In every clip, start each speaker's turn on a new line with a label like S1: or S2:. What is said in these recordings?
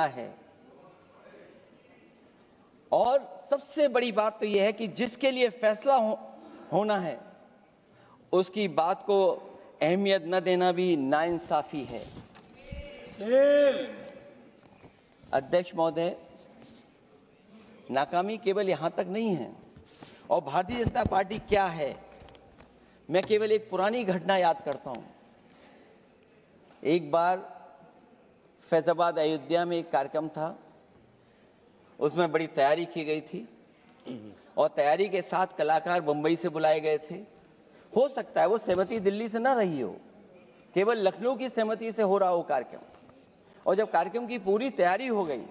S1: है। और सबसे बड़ी बात तो यह है कि जिसके लिए फैसला होना है उसकी बात को अहमियत न देना भी नाइंसाफी है। अध्यक्ष महोदय, नाकामी केवल यहां तक नहीं है। और भारतीय जनता पार्टी क्या है, मैं केवल एक पुरानी घटना याद करता हूं। एक बार फैजाबाद अयोध्या में एक कार्यक्रम था, उसमें बड़ी तैयारी की गई थी और तैयारी के साथ कलाकार मुंबई से बुलाए गए थे। हो सकता है वो सहमति दिल्ली से ना रही हो, केवल लखनऊ की सहमति से हो रहा हो कार्यक्रम। और जब कार्यक्रम की पूरी तैयारी हो गई,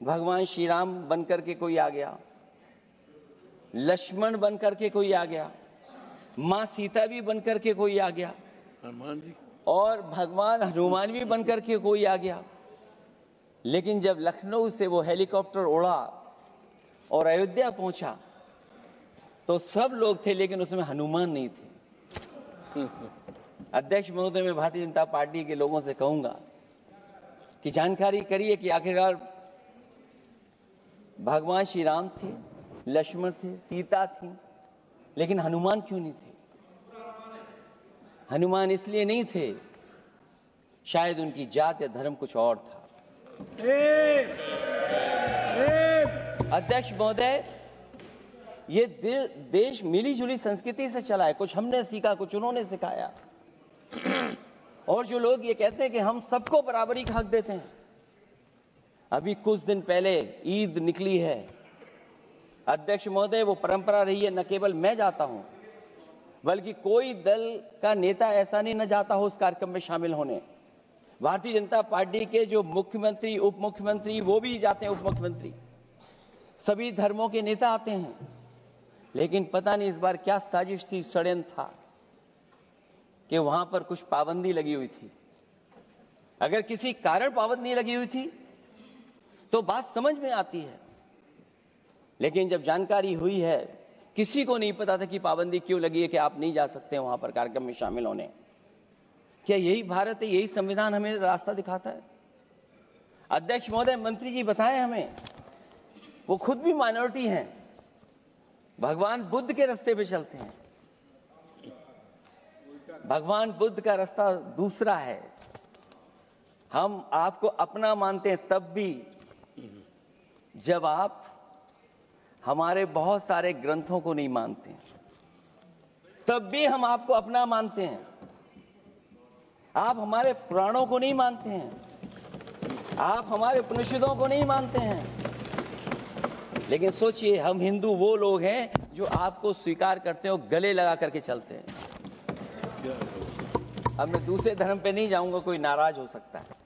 S1: भगवान श्री राम बनकर के कोई आ गया, लक्ष्मण बनकर के कोई आ गया, मां सीता भी बनकर के कोई आ गया, हनुमान जी, और भगवान हनुमान भी बनकर के कोई आ गया। लेकिन जब लखनऊ से वो हेलीकॉप्टर उड़ा और अयोध्या पहुंचा तो सब लोग थे, लेकिन उसमें हनुमान नहीं थे। अध्यक्ष महोदय, मैं भारतीय जनता पार्टी के लोगों से कहूंगा कि जानकारी करिए कि आखिरकार भगवान श्री राम थे, लक्ष्मण थे, सीता थी, लेकिन हनुमान क्यों नहीं थे? हनुमान इसलिए नहीं थे, शायद उनकी जात या धर्म कुछ और था। अध्यक्ष महोदय, ये देश मिली जुली संस्कृति से चला है। कुछ हमने सीखा, कुछ उन्होंने सिखाया। और जो लोग ये कहते हैं कि हम सबको बराबरी का हक देते हैं, अभी कुछ दिन पहले ईद निकली है। अध्यक्ष महोदय, वो परंपरा रही है, न केवल मैं जाता हूं बल्कि कोई दल का नेता ऐसा नहीं न जाता हो उस कार्यक्रम में शामिल होने। भारतीय जनता पार्टी के जो मुख्यमंत्री, उप मुख्यमंत्री, वो भी जाते हैं, उप मुख्यमंत्री, सभी धर्मों के नेता आते हैं। लेकिन पता नहीं इस बार क्या साजिश थी, षड्यंत्र था कि वहां पर कुछ पाबंदी लगी हुई थी। अगर किसी कारण पाबंदी लगी हुई थी तो बात समझ में आती है, लेकिन जब जानकारी हुई है, किसी को नहीं पता था कि पाबंदी क्यों लगी है कि आप नहीं जा सकते वहां पर कार्यक्रम में शामिल होने। क्या यही भारत है, यही संविधान हमें रास्ता दिखाता है? अध्यक्ष महोदय, मंत्री जी बताएं हमें, वो खुद भी माइनॉरिटी हैं, भगवान बुद्ध के रास्ते पे चलते हैं। भगवान बुद्ध का रास्ता दूसरा है। हम आपको अपना मानते हैं तब भी जब आप हमारे बहुत सारे ग्रंथों को नहीं मानते हैं, तब भी हम आपको अपना मानते हैं। आप हमारे पुराणों को नहीं मानते हैं, आप हमारे उपनिषदों को नहीं मानते हैं, लेकिन सोचिए, हम हिंदू वो लोग हैं जो आपको स्वीकार करते हैं और गले लगा करके चलते हैं। अब मैं दूसरे धर्म पे नहीं जाऊंगा, कोई नाराज हो सकता है।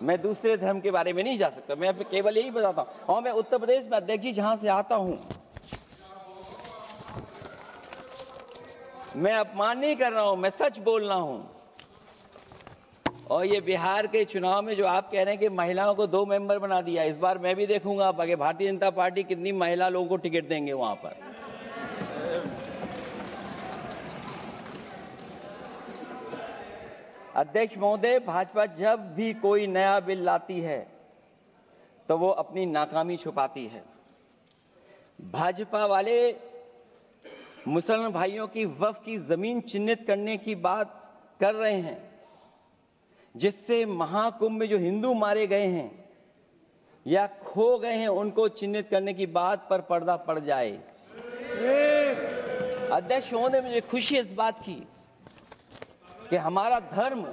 S1: मैं दूसरे धर्म के बारे में नहीं जा सकता, मैं केवल यही बताता हूं। और मैं उत्तर प्रदेश में, अध्यक्ष जी, जहां से आता हूं, मैं अपमान नहीं कर रहा हूं, मैं सच बोल रहा हूं। और ये बिहार के चुनाव में जो आप कह रहे हैं कि महिलाओं को 2 मेंबर बना दिया, इस बार मैं भी देखूंगा भारतीय जनता पार्टी कितनी महिला लोगों को टिकट देंगे वहां पर। अध्यक्ष महोदय, भाजपा जब भी कोई नया बिल लाती है तो वो अपनी नाकामी छुपाती है। भाजपा वाले मुसलमान भाइयों की वक्फ की जमीन चिन्हित करने की बात कर रहे हैं, जिससे महाकुंभ में जो हिंदू मारे गए हैं या खो गए हैं, उनको चिन्हित करने की बात पर पर्दा पड़ जाए। अध्यक्ष महोदय, मुझे खुशी है इस बात की कि हमारा धर्म,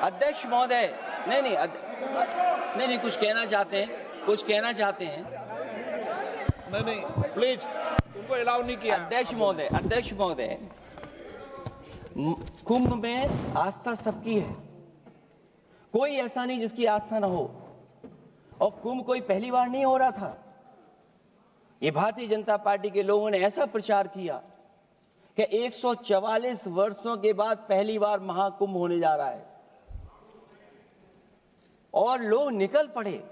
S1: अध्यक्ष महोदय, नहीं, कुछ कहना चाहते हैं।
S2: नहीं, प्लीज, उनको अलाउ नहीं किया।
S1: अध्यक्ष महोदय, कुंभ में आस्था सबकी है, कोई ऐसा नहीं जिसकी आस्था ना हो। और कुंभ कोई पहली बार नहीं हो रहा था। ये भारतीय जनता पार्टी के लोगों ने ऐसा प्रचार किया कि 144 वर्षों के बाद पहली बार महाकुंभ होने जा रहा है, और लोग निकल पड़े।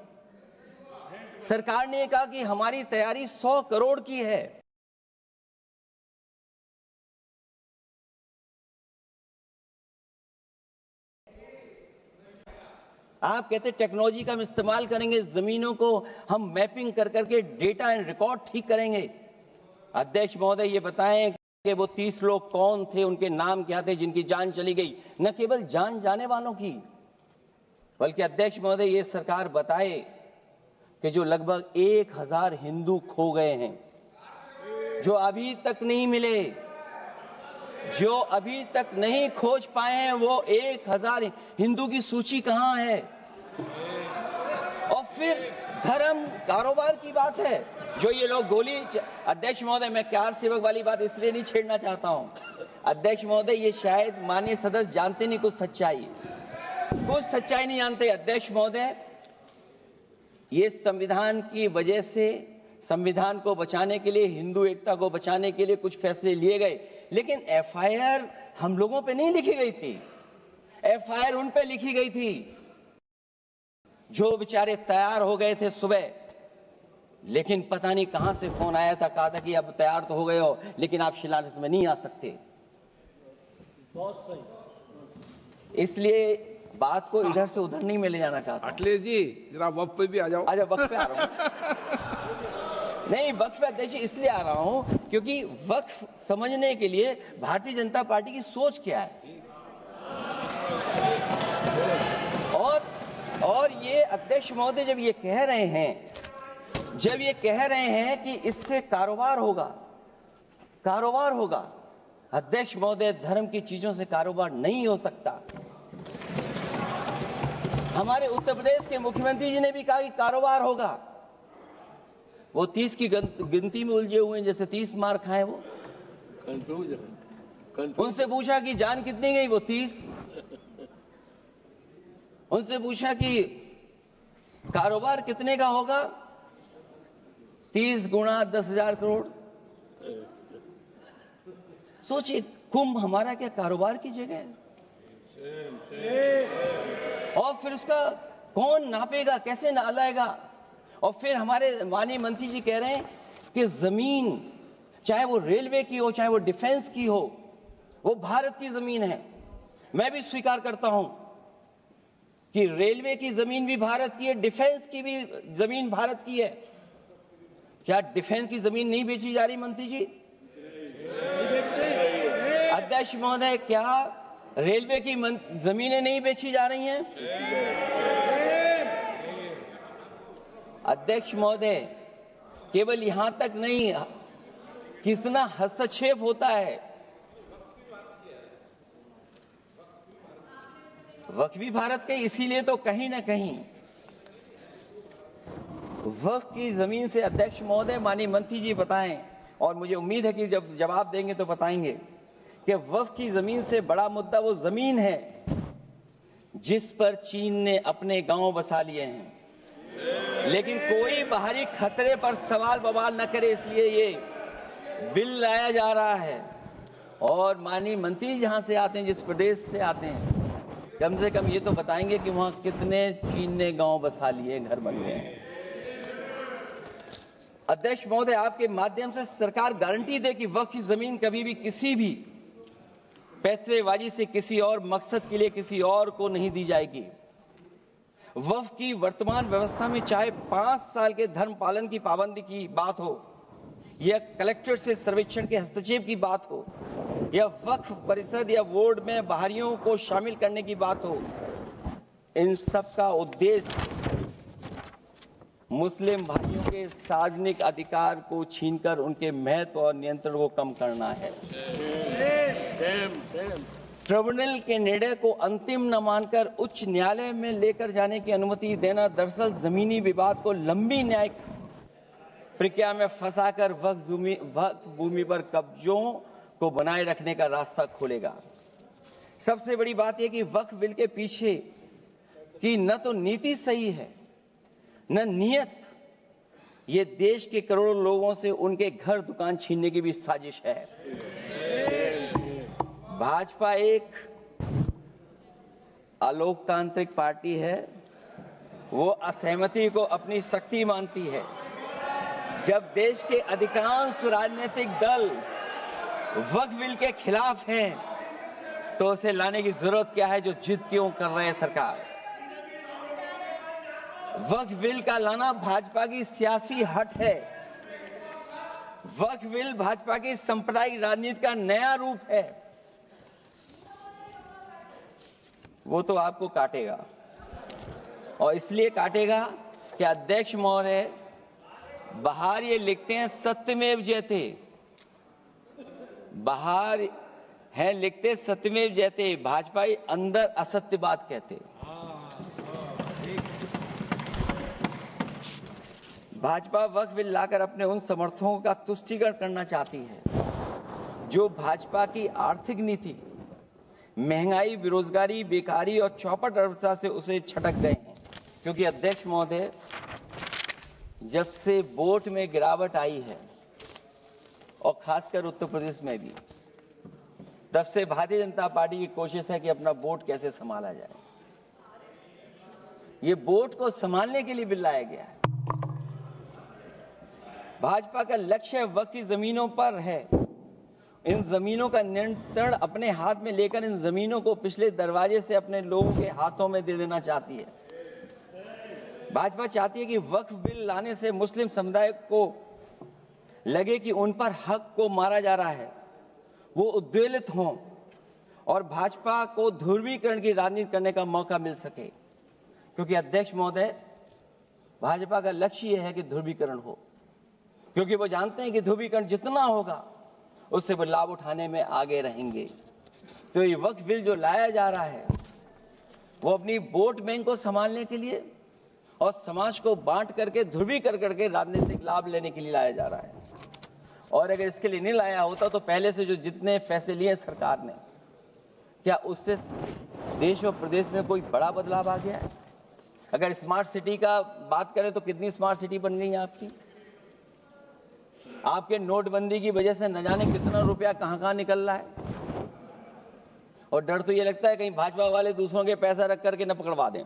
S1: सरकार ने कहा कि हमारी तैयारी 100 करोड़ की है। आप कहते टेक्नोलॉजी का हम इस्तेमाल करेंगे, जमीनों को हम मैपिंग कर करके डेटा एंड रिकॉर्ड ठीक करेंगे। अध्यक्ष महोदय ये बताएं कि वो 30 लोग कौन थे, उनके नाम क्या थे जिनकी जान चली गई, न केवल जान जाने वालों की, बल्कि अध्यक्ष महोदय ये सरकार बताए कि जो लगभग 1000 हिंदू खो गए हैं, जो अभी तक नहीं मिले, जो अभी तक नहीं खोज पाए हैं, वो 1000 हिंदू की सूची कहां है? और फिर धर्म कारोबार की बात है, जो ये लोग गोली। अध्यक्ष महोदय मैं कार सेवक वाली बात इसलिए नहीं छेड़ना चाहता हूं, अध्यक्ष महोदय ये शायद माननीय सदस्य जानते नहीं कुछ सच्चाई नहीं जानते। अध्यक्ष महोदय ये संविधान की वजह से, संविधान को बचाने के लिए, हिंदू एकता को बचाने के लिए कुछ फैसले लिए गए, लेकिन एफआईआर हम लोगों पे नहीं लिखी गई थी, एफआईआर उन पे लिखी गई थी जो बेचारे तैयार हो गए थे सुबह, लेकिन पता नहीं कहां से फोन आया था, कहा था कि अब तैयार तो हो गए हो लेकिन आप शिलान्यास में नहीं आ सकते। बहुत सही। इसलिए बात को इधर से उधर नहीं में ले जाना चाहता।
S2: अखिलेश जी जरा वक्फ पे भी आ जाओ।
S1: अच्छा वक्फ पे आ रहा हूं। नहीं, वक्फ पे अध्यक्ष इसलिए आ रहा हूं क्योंकि वक्फ समझने के लिए भारतीय जनता पार्टी की सोच क्या है। और ये अध्यक्ष महोदय जब ये कह रहे हैं कि इससे कारोबार होगा, अध्यक्ष महोदय धर्म की चीजों से कारोबार नहीं हो सकता। हमारे उत्तर प्रदेश के मुख्यमंत्री जी ने भी कहा कि कारोबार होगा। वो 30 की गिनती में उलझे हुए हैं, जैसे 30 मार खाए वो। उनसे पूछा कि जान कितनी गई, वो 30। उनसे पूछा कि कारोबार कितने का होगा, 30 गुणा 10,000 करोड़। सोचिए, कुंभ हमारा क्या कारोबार की जगह है? और फिर उसका कौन नापेगा, कैसे नालाएगा? और फिर हमारे माननीय मंत्री जी कह रहे हैं कि जमीन, चाहे वो रेलवे की हो, चाहे वो डिफेंस की हो, वो भारत की जमीन है। मैं भी स्वीकार करता हूं कि रेलवे की जमीन भी भारत की है, डिफेंस की भी जमीन भारत की है। क्या डिफेंस की जमीन नहीं बेची जा रही मंत्री जी? अध्यक्ष महोदय, क्या रेलवे की जमीनें नहीं बेची जा रही हैं? अध्यक्ष महोदय, केवल यहां तक नहीं, कितना हस्तक्षेप होता है। वक्फ भी भारत के, इसीलिए तो कहीं ना कहीं वक्फ की जमीन से, अध्यक्ष महोदय माननीय मंत्री जी बताएं, और मुझे उम्मीद है कि जब जवाब देंगे तो बताएंगे कि वक्फ की जमीन से बड़ा मुद्दा वो जमीन है जिस पर चीन ने अपने गांव बसा लिए हैं, लेकिन कोई बाहरी खतरे पर सवाल बवाल न करे, इसलिए ये बिल लाया जा रहा है। और माननीय मंत्री जहां से आते हैं, जिस प्रदेश से आते हैं, कम से कम ये तो बताएंगे कि वहां कितने चीन ने गांव बसा लिए, घर बन गए हैं। अध्यक्ष महोदय, आपके माध्यम से सरकार गारंटी दे कि वक्फ की जमीन कभी भी किसी भी पैतरेबाजी से किसी और मकसद के लिए किसी और को नहीं दी जाएगी। वक्फ की वर्तमान व्यवस्था में चाहे 5 साल के धर्म पालन की पाबंदी की बात हो, या कलेक्टर से सर्वेक्षण के हस्तक्षेप की बात हो, या वक्फ परिषद या बोर्ड में बाहरियों को शामिल करने की बात हो, इन सब का उद्देश्य मुस्लिम भाइयों के सार्वजनिक अधिकार को छीनकर उनके महत्व और नियंत्रण को कम करना है। ट्रिब्यूनल के निर्णय को अंतिम न मानकर उच्च न्यायालय में लेकर जाने की अनुमति देना दरअसल जमीनी विवाद को लंबी न्यायिक प्रक्रिया में फंसाकर वक्फ भूमि पर कब्जों को बनाए रखने का रास्ता खोलेगा। सबसे बड़ी बात यह कि वक्फ बिल के पीछे की न तो नीति सही है, न नियत। ये देश के करोड़ों लोगों से उनके घर दुकान छीनने की भी साजिश है। भाजपा एक अलोकतांत्रिक पार्टी है, वो असहमति को अपनी शक्ति मानती है। जब देश के अधिकांश राजनीतिक दल वक्फ बिल के खिलाफ हैं, तो उसे लाने की जरूरत क्या है, जो जिद क्यों कर रहे हैं सरकार? वक्फ बिल का लाना भाजपा की सियासी हट है। वक्फ बिल भाजपा की सांप्रदायिक राजनीति का नया रूप है। वो तो आपको काटेगा, और इसलिए काटेगा कि अध्यक्ष महोदय बाहर ये लिखते हैं सत्यमेव जयते, बाहर है लिखते सत्यमेव जयते, भाजपा अंदर असत्य बात कहते। भाजपा वक्फ बिल लाकर अपने उन समर्थकों का तुष्टीकरण करना चाहती है जो भाजपा की आर्थिक नीति, महंगाई, बेरोजगारी, बेकारी और चौपट अर्थव्यवस्था से उसे छटक गए हैं। क्योंकि अध्यक्ष महोदय, जब से वोट में गिरावट आई है और खासकर उत्तर प्रदेश में भी, तब से भारतीय जनता पार्टी की कोशिश है कि अपना वोट कैसे संभाला जाए। ये वोट को संभालने के लिए बिल लाया गया है। भाजपा का लक्ष्य वक्फ की जमीनों पर है। इन जमीनों का नियंत्रण अपने हाथ में लेकर इन जमीनों को पिछले दरवाजे से अपने लोगों के हाथों में दे देना चाहती है। भाजपा चाहती है कि वक्फ बिल लाने से मुस्लिम समुदाय को लगे कि उन पर हक को मारा जा रहा है, वो उद्वेलित हों और भाजपा को ध्रुवीकरण की राजनीति करने का मौका मिल सके। क्योंकि अध्यक्ष महोदय, भाजपा का लक्ष्य यह है कि ध्रुवीकरण हो, क्योंकि वो जानते हैं कि ध्रुवीकरण जितना होगा उससे वो लाभ उठाने में आगे रहेंगे। तो ये वक्फ बिल जो लाया जा रहा है वो अपनी वोट बैंक को संभालने के लिए और समाज को बांट करके ध्रुवीकरण करके राजनीतिक लाभ लेने के लिए लाया जा रहा है। और अगर इसके लिए नहीं लाया होता तो पहले से जो जितने फैसले लिए सरकार ने, क्या उससे देश और प्रदेश में कोई बड़ा बदलाव आ गया है? अगर स्मार्ट सिटी का बात करें तो कितनी स्मार्ट सिटी बन गई है आपकी? आपके नोटबंदी की वजह से न जाने कितना रुपया कहां निकल रहा है। और डर तो ये लगता है कहीं भाजपा वाले दूसरों के पैसा रख करके न पकड़वा दें।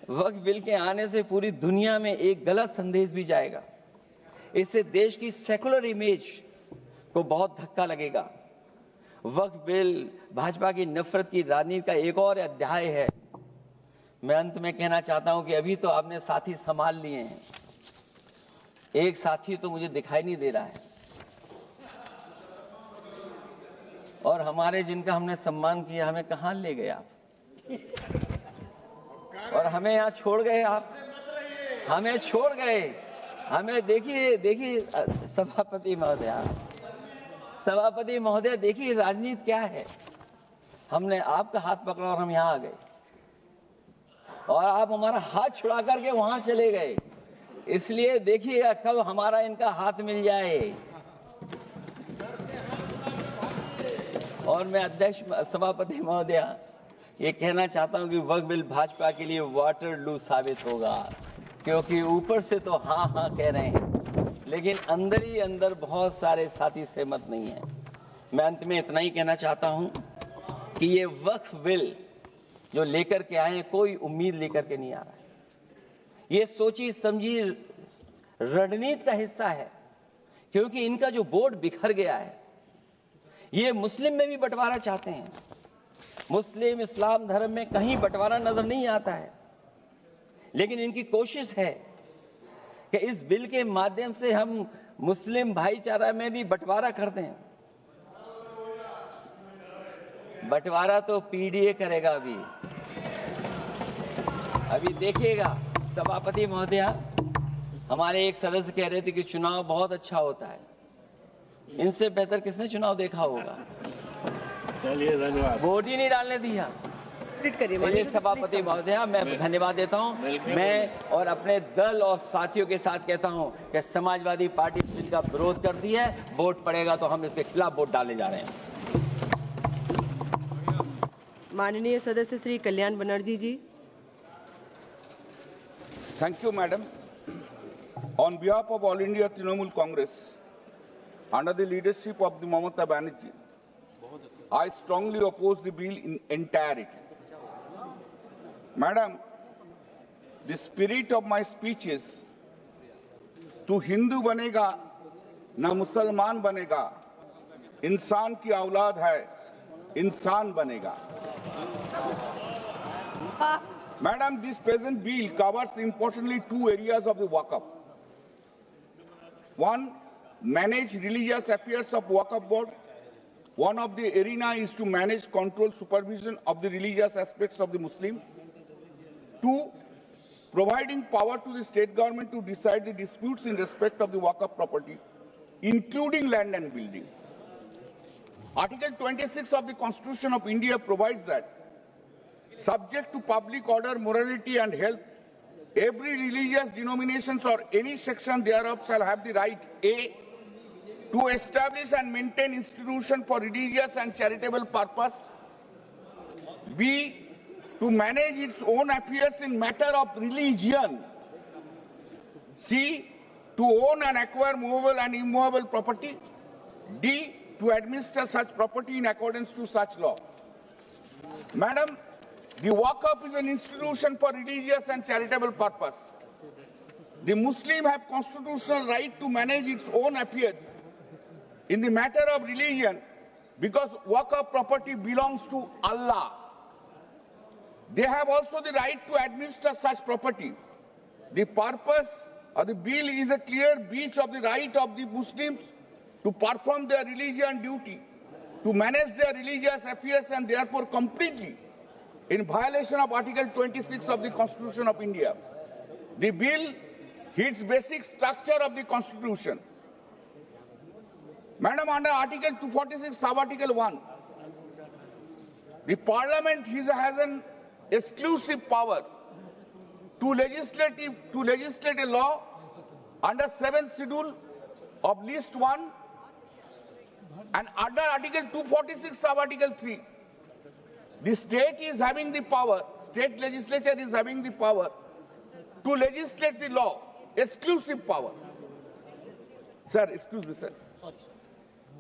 S1: वक्फ बिल के आने से पूरी दुनिया में एक गलत संदेश भी जाएगा। इससे देश की सेकुलर इमेज को बहुत धक्का लगेगा। वक्फ बिल भाजपा की नफरत की राजनीति का एक और अध्याय है। मैं अंत में कहना चाहता हूं कि अभी तो आपने साथी संभाल लिए हैं, एक साथी तो मुझे दिखाई नहीं दे रहा है, और हमारे जिनका हमने सम्मान किया हमें कहां ले गए आप, और हमें यहां छोड़ गए आप, हमें छोड़ गए। हमें देखिए सभापति महोदय देखिए राजनीति क्या है। हमने आपका हाथ पकड़ा और हम यहां आ गए, और आप हमारा हाथ छुड़ा करके वहां चले गए। इसलिए देखिए कब हमारा इनका हाथ मिल जाए। और मैं अध्यक्ष सभापति महोदय ये कहना चाहता हूं कि वक्फ बिल भाजपा के लिए वाटरलू साबित होगा, क्योंकि ऊपर से तो हाँ कह रहे हैं, लेकिन अंदर ही अंदर बहुत सारे साथी सहमत नहीं है। मैं अंत में इतना ही कहना चाहता हूं कि ये वक्फ बिल जो लेकर के आए, कोई उम्मीद लेकर के नहीं आ रहा है। ये सोची समझी रणनीति का हिस्सा है, क्योंकि इनका जो वोट बिखर गया है, ये मुस्लिम में भी बंटवारा चाहते हैं। मुस्लिम इस्लाम धर्म में कहीं बंटवारा नजर नहीं आता है, लेकिन इनकी कोशिश है कि इस बिल के माध्यम से हम मुस्लिम भाईचारा में भी बंटवारा करते हैं। बंटवारा तो पीडीए करेगा। अभी देखिएगा सभापति महोदया, हमारे एक सदस्य कह रहे थे कि चुनाव बहुत अच्छा होता है। इनसे बेहतर किसने चुनाव देखा होगा?
S2: चलिए धन्यवाद।
S1: वोट ही नहीं डालने दिया। सभापति महोदया, मैं धन्यवाद देता हूं। मैं और अपने दल और साथियों के साथ कहता हूं कि समाजवादी पार्टी बिल का विरोध करती है। वोट पड़ेगा तो हम इसके खिलाफ वोट डालने जा रहे हैं।
S3: माननीय सदस्य श्री कल्याण बनर्जी जी।
S4: Thank you, Madam. On behalf of All India Trinamool Congress, under the leadership of the Mamata Banerjee, I strongly oppose the bill in entirety. Madam, the spirit of my speech is, तू हिंदू बनेगा ना मुसलमान बनेगा, इंसान की औलाद है, इंसान बनेगा। Madam, this present bill covers importantly two areas of the Waqf. One, manage religious affairs of Waqf board. One of the arena is to manage, control, supervision of the religious aspects of the Muslim. Two, providing power to the state government to decide the disputes in respect of the Waqf property, including land and building. Article 26 of the Constitution of India provides that, subject to public order, morality and health, every religious denominations or any section thereof shall have the right, A, to establish and maintain institutions for religious and charitable purpose, B, to manage its own affairs in matter of religion, C, to own and acquire movable and immovable property, D, to administer such property in accordance to such law. Madam, the Waqf is an institution for religious and charitable purpose. The Muslim have constitutional right to manage its own affairs in the matter of religion because Waqf property belongs to Allah. They have also the right to administer such property. The purpose of the bill is a clear breach of the right of the Muslims to perform their religion duty, to manage their religious affairs, and therefore completely in violation of Article 26 of the Constitution of India. The bill hits basic structure of the Constitution. Madam, under Article 246, Sub-Article 1, the Parliament has an exclusive power to legislate a law under 7th schedule of List 1, and under Article 246, Sub-Article 3, the state is having the power, state legislature is having the power to legislate the law, exclusive power. Sir, excuse me, sir.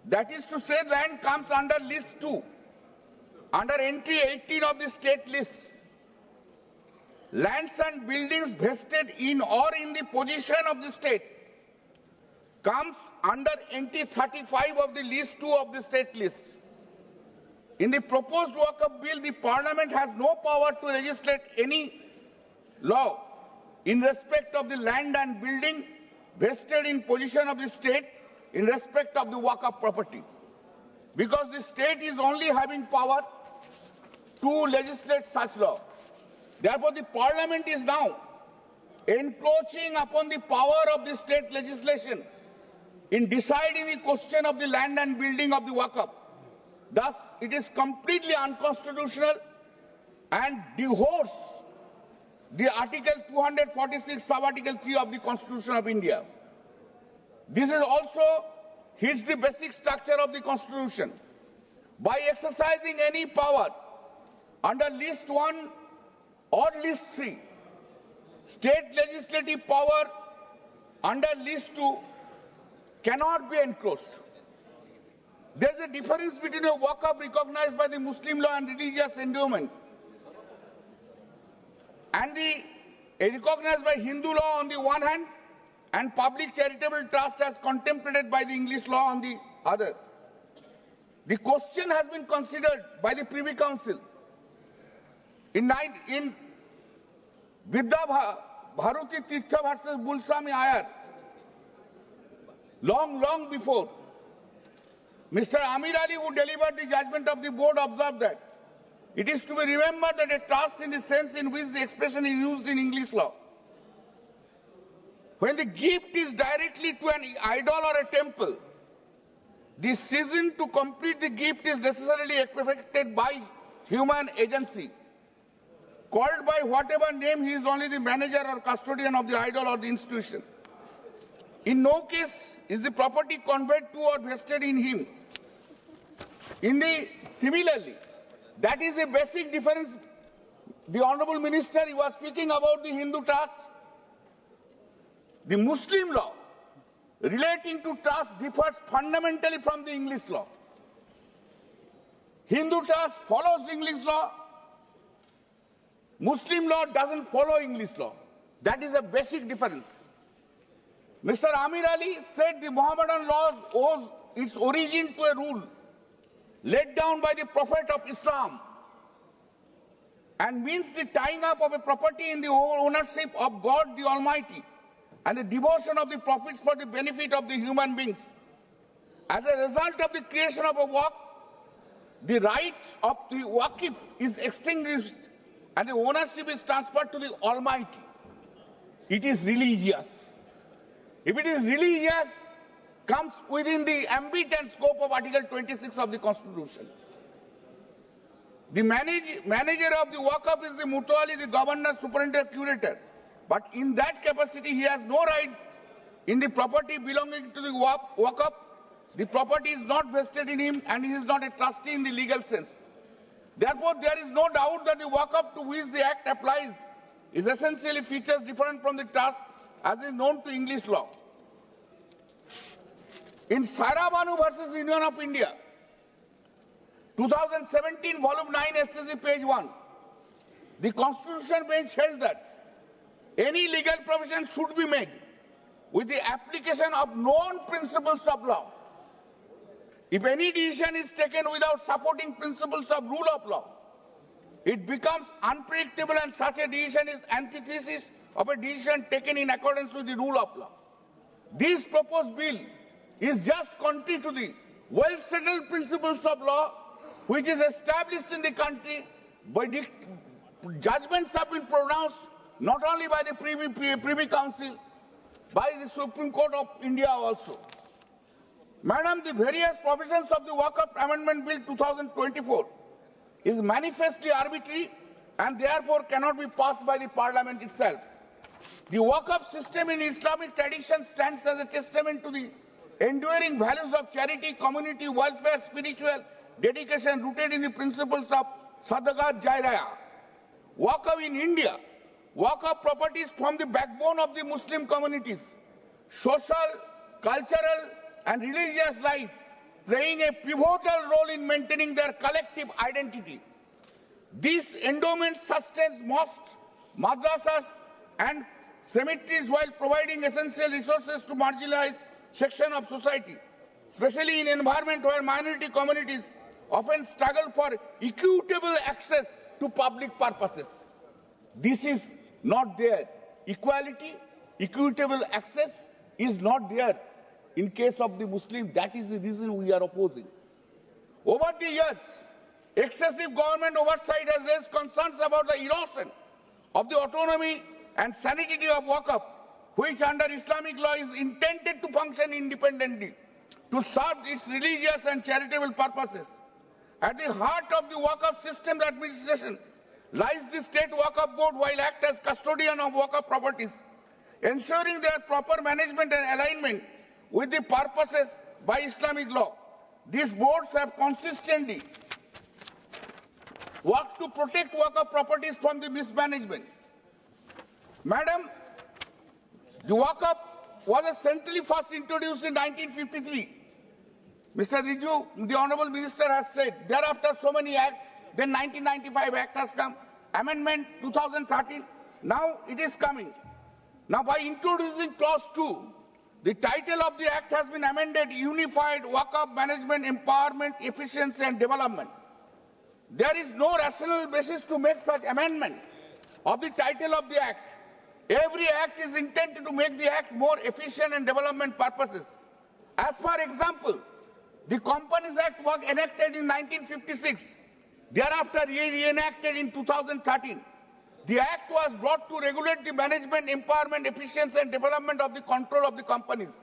S4: That is to say, land comes under List 2, under entry 18 of the state lists. Lands and buildings vested in or in the possession of the state comes under entry 35 of the List 2 of the state list. In the proposed Waqf bill, the Parliament has no power to legislate any law in respect of the land and building vested in possession of the state in respect of the Waqf property, because the state is only having power to legislate such law. Therefore, the Parliament is now encroaching upon the power of the state legislation in deciding the question of the land and building of the Waqf. Thus, it is completely unconstitutional and divorces the Article 246, Sub-Article 3 of the Constitution of India. This is also hits the basic structure of the Constitution. By exercising any power under List 1 or List 3, state legislative power under List 2 cannot be encroached. There is a difference between a Waqf recognized by the Muslim law and religious endowment and recognized by Hindu law on the one hand and public charitable trust as contemplated by the English law on the other. The question has been considered by the Privy Council in Vidya Bharuti Tirtha versus Bulsami Ayar, long before. Mr. Amir Ali, who delivered the judgment of the board, observed that it is to be remembered that a trust in the sense in which the expression is used in English law, when the gift is directly to an idol or a temple, the season to complete the gift is necessarily effected by human agency, called by whatever name he is only the manager or custodian of the idol or the institution. In no case is the property conveyed to or vested in him. Similarly, that is a basic difference. The Honorable Minister, he was speaking about the Hindu trust. The Muslim law relating to trust differs fundamentally from the English law. Hindu trust follows the English law. Muslim law doesn't follow English law. That is a basic difference. Mr. Amir Ali said the Mohammedan law owes its origin to a rule laid down by the Prophet of Islam. and means the tying up of a property in the ownership of God the Almighty and the devotion of the profits for the benefit of the human beings. As a result of the creation of a Waqf, the rights of the Waqf is extinguished and the ownership is transferred to the Almighty. It is religious. If it is religious, comes within the ambit and scope of Article 26 of the Constitution. The manager of the Waqf is the mutually the governor, superintendent, curator. But in that capacity, he has no right in the property belonging to the Waqf. The property is not vested in him and he is not a trustee in the legal sense. Therefore, there is no doubt that the Waqf to which the Act applies is essentially features different from the trust as is known to English law. In Sarabanu versus Union of India, 2017, volume 9, SCC, page 1, the Constitution bench held that any legal provision should be made with the application of known principles of law. If any decision is taken without supporting principles of rule of law, it becomes unpredictable and such a decision is antithesis of a decision taken in accordance with the rule of law. This proposed bill is just contrary to the well-settled principles of law which is established in the country by judgments have been pronounced not only by the Privy Council, by the Supreme Court of India also. Madam, the various provisions of the Waqf Amendment Bill 2024 is manifestly arbitrary and therefore cannot be passed by the Parliament itself. The Waqf system in Islamic tradition stands as a testament to the enduring values of charity, community, welfare, spiritual dedication rooted in the principles of Sadaqah Jariyah. Waqf in India, Waqf properties form the backbone of the Muslim communities, social, cultural and religious life, playing a pivotal role in maintaining their collective identity. This endowment sustains mosques, madrasas and cemeteries while providing essential resources to marginalized section of society, especially in an environment where minority communities often struggle for equitable access to public purposes. This is not there. Equality, equitable access is not there in case of the Muslim. That is the reason we are opposing. Over the years, excessive government oversight has raised concerns about the erosion of the autonomy and sanctity of Waqf, which under Islamic law is intended to function independently, to serve its religious and charitable purposes. At the heart of the Waqf system administration lies the State Waqf Board, while act as custodian of Waqf properties, ensuring their proper management and alignment with the purposes by Islamic law. These boards have consistently worked to protect Waqf properties from the mismanagement. Madam, the Waqf was centrally first introduced in 1953. Mr. Riju, the Honorable Minister has said, thereafter so many acts, then 1995 Act has come, Amendment 2013, now it is coming. Now by introducing Clause 2, the title of the Act has been amended, Unified Waqf Management, Empowerment, Efficiency and Development. There is no rational basis to make such amendment of the title of the Act. Every Act is intended to make the Act more efficient and development purposes. As for example, the Companies Act was enacted in 1956, thereafter re-enacted in 2013. The Act was brought to regulate the management, empowerment, efficiency and development of the control of the companies.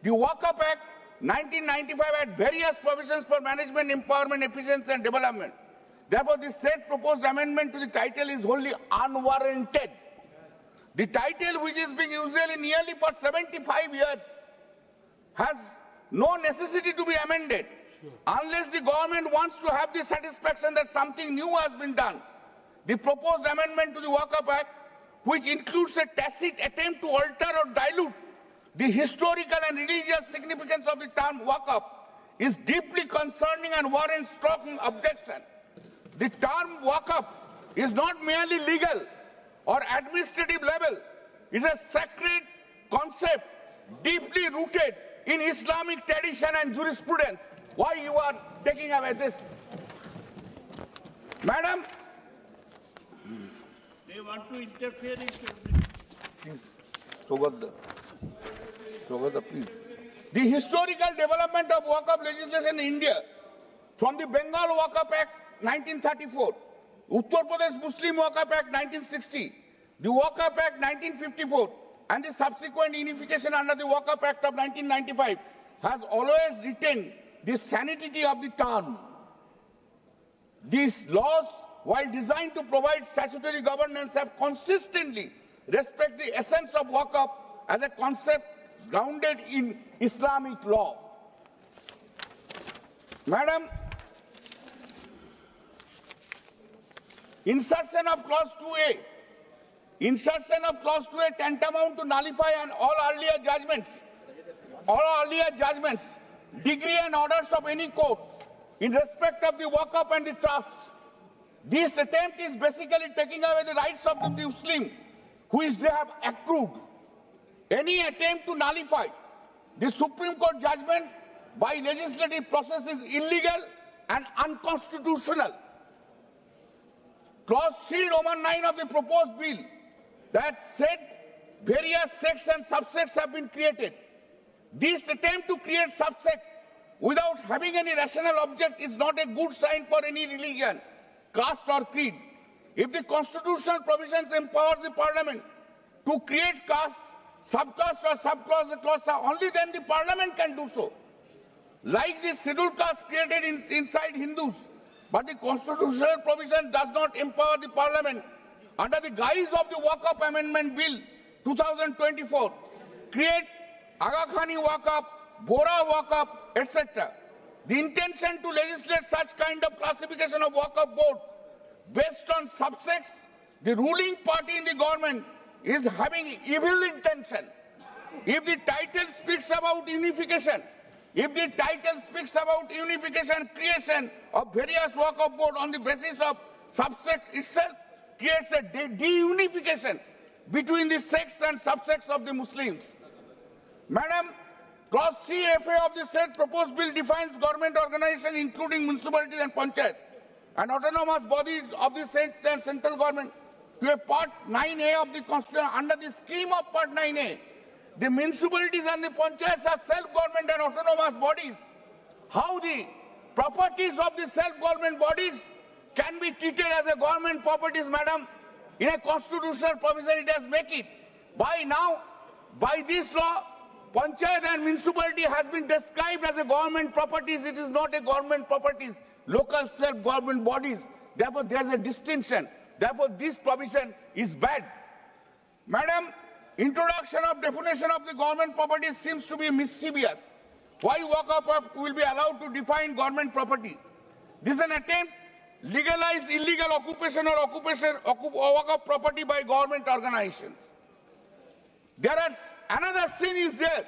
S4: The Waqf Act 1995 had various provisions for management, empowerment, efficiency and development. Therefore, the said proposed amendment to the title is wholly unwarranted. The title, which is being used nearly for 75 years, has no necessity to be amended unless the government wants to have the satisfaction that something new has been done. The proposed amendment to the Waqf Act, which includes a tacit attempt to alter or dilute the historical and religious significance of the term Waqf, is deeply concerning and warrants strong objection. The term Waqf is not merely legal or administrative level. It is a sacred concept deeply rooted in Islamic tradition and jurisprudence. Why you are taking away this? Madam,
S2: They want to interfere into
S4: Please, Sogata, please. The historical development of Waqf legislation in India, from the Bengal Waqf Act 1934, Uttar Pradesh Muslim Waqf Act 1960, the Waqf Act 1954, and the subsequent unification under the Waqf Act of 1995, has always retained the sanctity of the term. These laws, while designed to provide statutory governance, have consistently respected the essence of Waqf as a concept grounded in Islamic law. Madam, insertion of clause 2A. Insertion of clause 2A tantamount to nullify all earlier judgments, degree and orders of any court in respect of the Waqf and the trust. This attempt is basically taking away the rights of the Muslim, which they have accrued. Any attempt to nullify the Supreme Court judgment by legislative process is illegal and unconstitutional. Clause 3 Roman 9 of the proposed bill that said various sects and subsects have been created. This attempt to create subsect without having any rational object is not a good sign for any religion, caste or creed. If the constitutional provisions empowers the parliament to create caste, subcaste or subclass, only then the parliament can do so. Like the scheduled caste created inside Hindus, but the constitutional provision does not empower the parliament under the guise of the Waqf Amendment Bill 2024, create Aga Khani Waqf, Bora Waqf, etc. The intention to legislate such kind of classification of Waqf board based on subsects, the ruling party in the government is having evil intention. If the title speaks about unification, creation of various Waqf board on the basis of subsect itself creates a de-unification between the sects and subsects of the Muslims. Madam, clause 3FA of the said proposed bill defines government organization including municipalities and panchayat and autonomous bodies of the state and central government to a part 9A of the constitution. Under the scheme of part 9A, the municipalities and the panchayats are self-government and autonomous bodies. How the properties of the self-government bodies can be treated as a government properties, madam? In a constitutional provision it has made it. By this law, panchayat and municipality has been described as a government properties. It is not a government properties, local self-government bodies. Therefore, there is a distinction. Therefore, this provision is bad. Madam, introduction of definition of the government property seems to be mischievous. Why Waqf will be allowed to define government property? This is an attempt to legalize illegal occupation or Waqf property by government organizations. Another sin is there.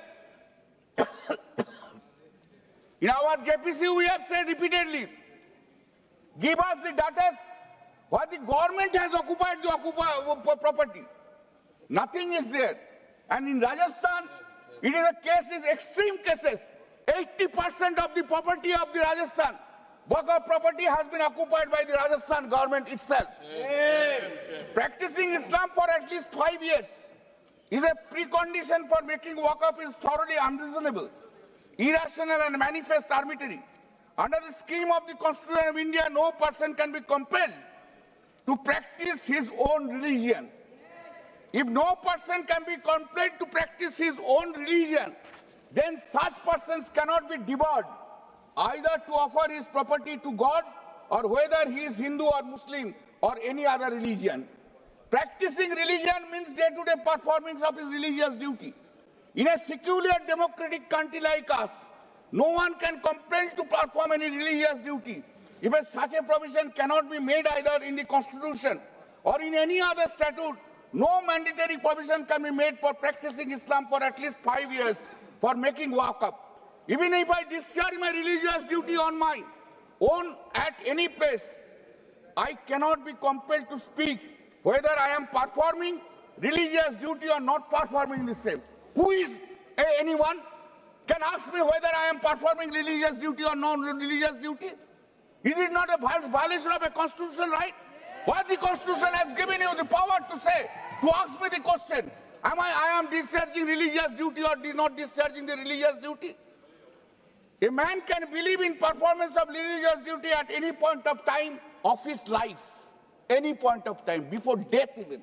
S4: In our JPC, we have said repeatedly, give us the data what the government has occupied the property. Nothing is there. And in Rajasthan, it is a case, is extreme cases. 80% of the property of the Rajasthan, Waqf property has been occupied by the Rajasthan government itself. Practicing Islam for at least 5 years is a precondition for making Waqf is thoroughly unreasonable, irrational and manifest arbitrary. Under the scheme of the Constitution of India, no person can be compelled to practice his own religion. If no person can be compelled to practice his own religion, then such persons cannot be debarred either to offer his property to God or whether he is Hindu or Muslim or any other religion. Practicing religion means day-to-day performance of his religious duty. In a secular democratic country like us, no one can compel to perform any religious duty. If such a provision cannot be made either in the Constitution or in any other statute, no mandatory provision can be made for practicing Islam for at least 5 years for making Waqf. Even if I discharge my religious duty on my own at any place, I cannot be compelled to speak whether I am performing religious duty or not performing the same. Who is anyone can ask me whether I am performing religious duty or non-religious duty? Is it not a violation of a constitutional right? Why the Constitution has given you the power to say, to ask me the question, I am discharging religious duty or not discharging the religious duty? A man can believe in performance of religious duty at any point of time of his life, any point of time, before death even.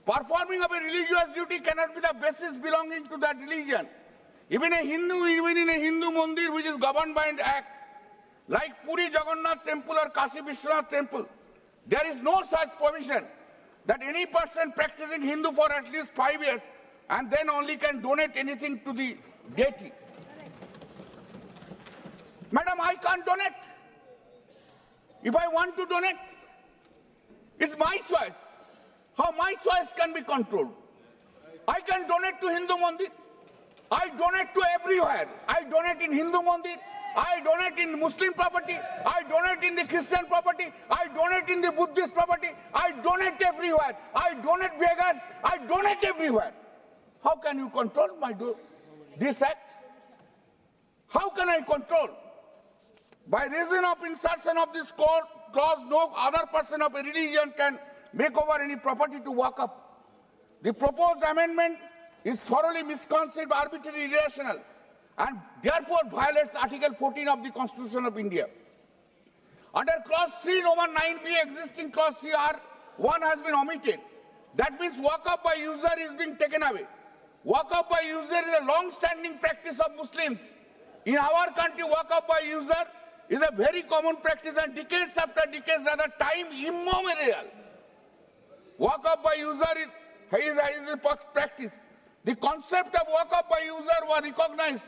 S4: Performing of a religious duty cannot be the basis belonging to that religion. Even in a Hindu mandir which is governed by an act, like Puri Jagannath Temple or Kashi Vishwanath Temple, there is no such provision that any person practicing Hindu for at least 5 years and then only can donate anything to the deity. Madam, I can't donate. If I want to donate, it's my choice. How my choice can be controlled? I can donate to Hindu mandir. I donate to everywhere. I donate in Hindu mandir. I donate in Muslim property. I donate in the Christian property. I donate in the Buddhist property. I donate everywhere. I donate beggars. I donate everywhere. How can you control this act? How can I control? By reason of insertion of this clause, no other person of a religion can make over any property to Waqf. The proposed amendment is thoroughly misconceived, arbitrary, irrational, and therefore violates Article 14 of the Constitution of India. Under Clause 3, Roman 9b, existing Clause 3R1 has been omitted. That means Waqf by user is being taken away. Waqf by user is a long-standing practice of Muslims. In our country, Waqf by user is a very common practice, and decades after decades, rather time immemorial. Waqf by user is a practice. The concept of Waqf by user was recognized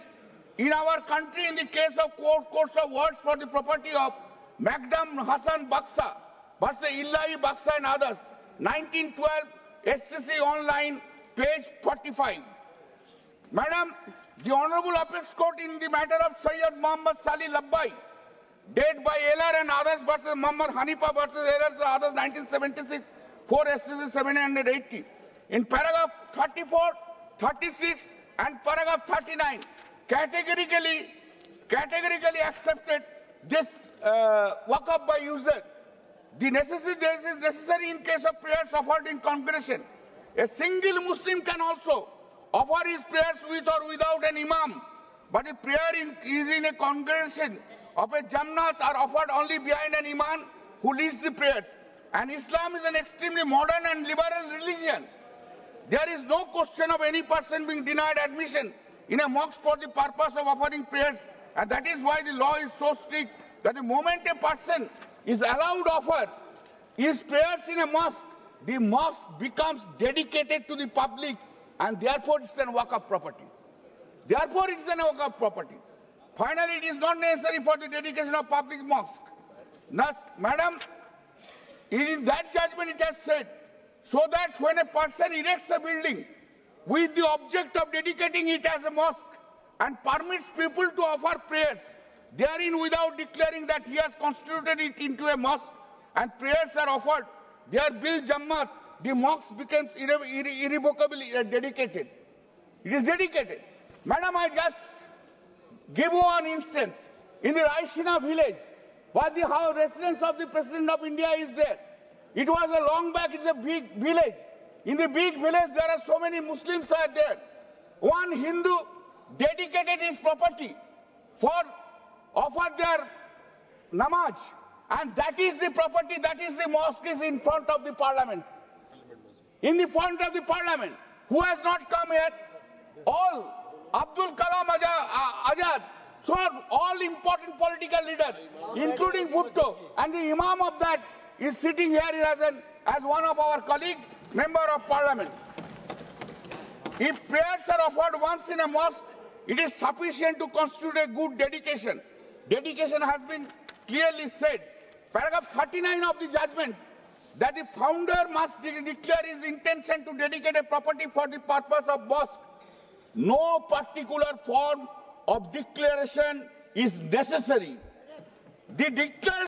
S4: in our country in the case of courts of words for the property of Magdam Hassan Baksa versus Illahi Baksa and others, 1912, SCC online, page 45. Madam, the Honorable Apex Court in the matter of Sayyid Muhammad Salih Labbai, dead by Eller and others versus Muhammad Hanifa versus Eller and others, 1976, 4 SCC 780. In paragraph 34, 36 and paragraph 39, categorically accepted this Waqf by user. The necessity is necessary in case of prayers offered in congregation. A single Muslim can also offer his prayers with or without an imam, but if prayer is in a congregation of a Jannat are offered only behind an imam who leads the prayers. And Islam is an extremely modern and liberal religion. There is no question of any person being denied admission in a mosque for the purpose of offering prayers, and that is why the law is so strict that the moment a person is allowed to offer his prayers in a mosque, the mosque becomes dedicated to the public, and therefore it's an Waqf property. Therefore it's an Waqf property. Finally, it is not necessary for the dedication of public mosque. Thus, Madam, in that judgment it has said, so that when a person erects a building with the object of dedicating it as a mosque and permits people to offer prayers therein without declaring that he has constituted it into a mosque and prayers are offered, there bil jammat, the mosque becomes irrevocably dedicated. It is dedicated. Madam, I just give one instance. In the Raishina village, where the residence of the President of India is there. It was a long back, it's a big village. In the big village, there are so many Muslims are there. One Hindu dedicated his property for offer their namaz. And that is the property, that is the mosque is in front of the parliament. In the front of the parliament. Who has not come here? All. Abdul Kalam Azad. So all important political leaders, including Bhutto, and the imam of that is sitting here as one of our colleague, member of parliament. If prayers are offered once in a mosque, it is sufficient to constitute a good dedication. Dedication has been clearly said. Paragraph 39 of the judgment, that the founder must declare his intention to dedicate a property for the purpose of mosque. No particular form of declaration is necessary. The declaration